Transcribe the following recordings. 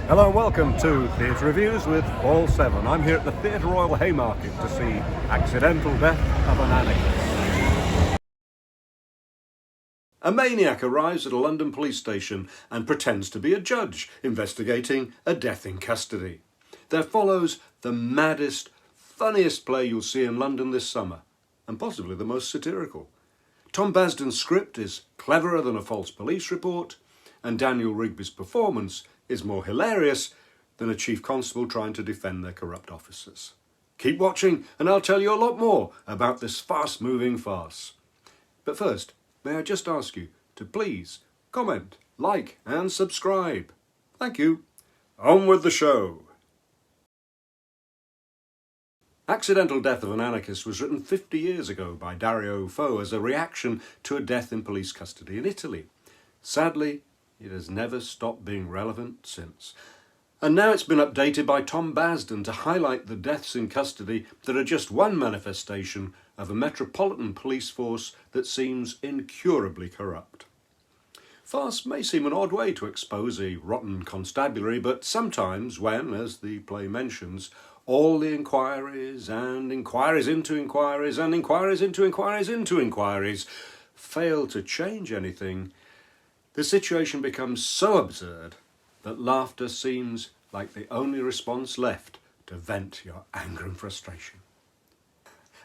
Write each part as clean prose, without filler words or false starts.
Hello and welcome to Theatre.Reviews with Fall 7. I'm here at the Theatre Royal Haymarket to see Accidental Death of an Anarchist. A maniac arrives at a London police station and pretends to be a judge investigating a death in custody. There follows the maddest, funniest play you'll see in London this summer, and possibly the most satirical. Tom Basdon's script is cleverer than a false police report, and Daniel Rigby's performance is more hilarious than a chief constable trying to defend their corrupt officers. Keep watching and I'll tell you a lot more about this fast-moving farce. But first, may I just ask you to please comment, like and subscribe. Thank you. On with the show. Accidental Death of an Anarchist was written 50 years ago by Dario Fo as a reaction to a death in police custody in Italy. Sadly, it has never stopped being relevant since. And now it's been updated by Tom Basdon to highlight the deaths in custody that are just one manifestation of a metropolitan police force that seems incurably corrupt. Farce may seem an odd way to expose a rotten constabulary, but sometimes when, as the play mentions, all the inquiries and inquiries into inquiries and inquiries into inquiries into inquiries fail to change anything, the situation becomes so absurd that laughter seems like the only response left to vent your anger and frustration.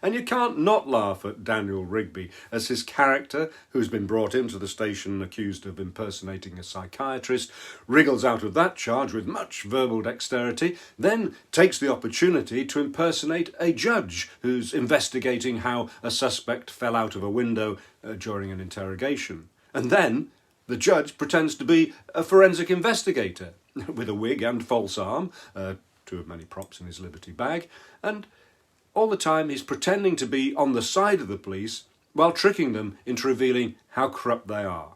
And you can't not laugh at Daniel Rigby as his character, who's been brought into the station accused of impersonating a psychiatrist, wriggles out of that charge with much verbal dexterity, then takes the opportunity to impersonate a judge who's investigating how a suspect fell out of a window during an interrogation. And then the judge pretends to be a forensic investigator with a wig and false arm, two of many props in his Liberty bag, and all the time he's pretending to be on the side of the police while tricking them into revealing how corrupt they are.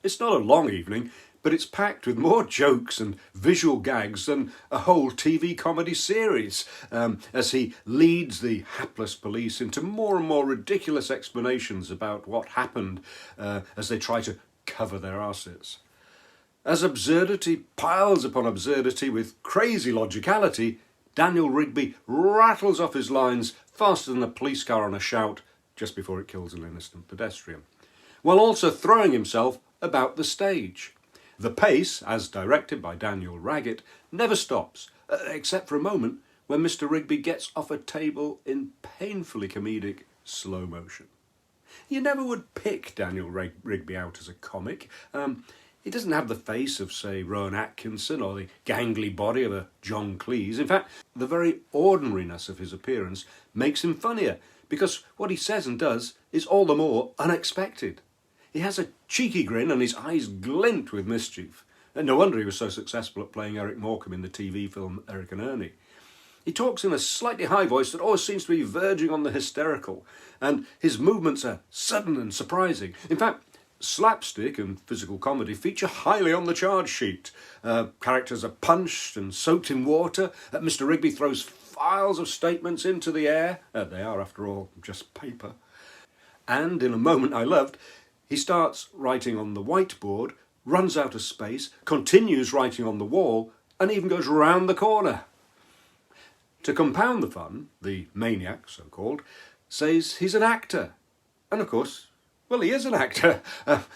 It's not a long evening, but it's packed with more jokes and visual gags than a whole TV comedy series, as he leads the hapless police into more and more ridiculous explanations about what happened as they try to cover their arses. As absurdity piles upon absurdity with crazy logicality, Daniel Rigby rattles off his lines faster than a police car on a shout just before it kills an innocent pedestrian, while also throwing himself about the stage. The pace, as directed by Daniel Ragget, never stops, except for a moment when Mr. Rigby gets off a table in painfully comedic slow motion. You never would pick Daniel Rigby out as a comic. He doesn't have the face of, say, Rowan Atkinson or the gangly body of a John Cleese. In fact, the very ordinariness of his appearance makes him funnier, because what he says and does is all the more unexpected. He has a cheeky grin and his eyes glint with mischief. And no wonder he was so successful at playing Eric Morecambe in the TV film Eric and Ernie. He talks in a slightly high voice that always seems to be verging on the hysterical, and his movements are sudden and surprising. In fact, slapstick and physical comedy feature highly on the charge sheet. Characters are punched and soaked in water. Mr. Rigby throws files of statements into the air. They are, after all, just paper. And in a moment I loved, he starts writing on the whiteboard, runs out of space, continues writing on the wall, and even goes round the corner. To compound the fun, the maniac, so-called, says he's an actor. And of course, well, he is an actor.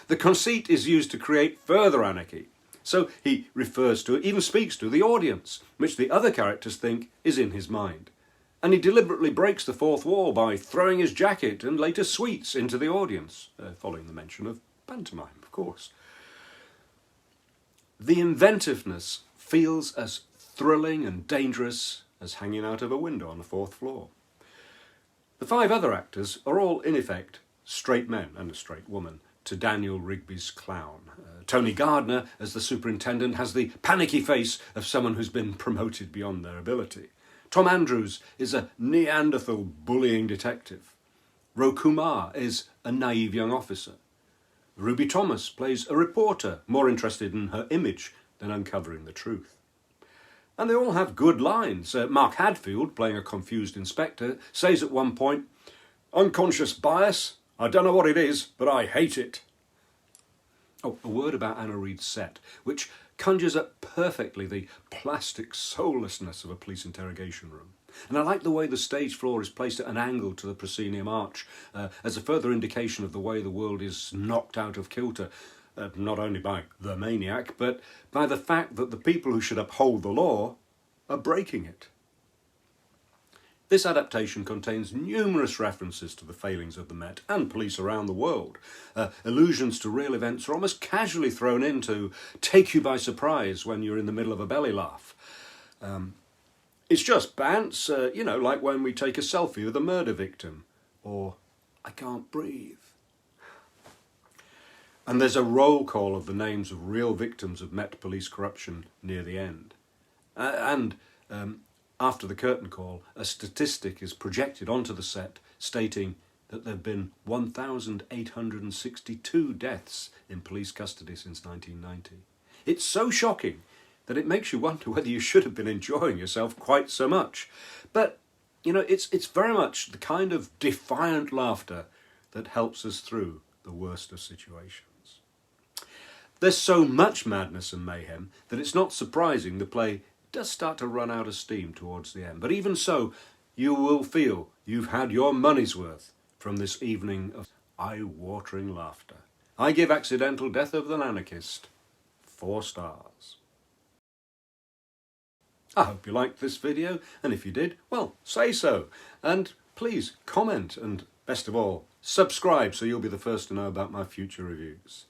The conceit is used to create further anarchy. So he refers to, even speaks to, the audience, which the other characters think is in his mind. And he deliberately breaks the fourth wall by throwing his jacket and later sweets into the audience, following the mention of pantomime, of course. The inventiveness feels as thrilling and dangerous as hanging out of a window on the fourth floor. The five other actors are all, in effect, straight men and a straight woman to Daniel Rigby's clown. Tony Gardner, as the superintendent, has the panicky face of someone who's been promoted beyond their ability. Tom Andrews is a Neanderthal bullying detective. Kumar is a naive young officer. Ruby Thomas plays a reporter more interested in her image than uncovering the truth. And they all have good lines. Mark Hadfield, playing a confused inspector, says at one point, "Unconscious bias? I don't know what it is, but I hate it." Oh, a word about Anna Reid's set, which conjures up perfectly the plastic soullessness of a police interrogation room. And I like the way the stage floor is placed at an angle to the proscenium arch, as a further indication of the way the world is knocked out of kilter, not only by the Maniac, but by the fact that the people who should uphold the law are breaking it. This adaptation contains numerous references to the failings of the Met and police around the world. Allusions to real events are almost casually thrown in to take you by surprise when you're in the middle of a belly laugh. It's just bants, like when we take a selfie with a murder victim, or I can't breathe. And there's a roll call of the names of real victims of Met police corruption near the end. After the curtain call, a statistic is projected onto the set stating that there have been 1,862 deaths in police custody since 1990. It's so shocking that it makes you wonder whether you should have been enjoying yourself quite so much. But, it's very much the kind of defiant laughter that helps us through the worst of situations. There's so much madness and mayhem that it's not surprising the play does start to run out of steam towards the end. But even so, you will feel you've had your money's worth from this evening of eye-watering laughter. I give Accidental Death of an Anarchist 4 stars. I hope you liked this video, and if you did, well, say so. And please comment, and best of all, subscribe so you'll be the first to know about my future reviews.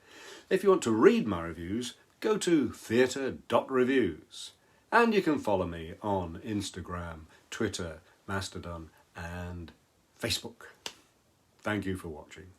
If you want to read my reviews, go to Theatre.Reviews. And you can follow me on Instagram, Twitter, Mastodon and Facebook. Thank you for watching.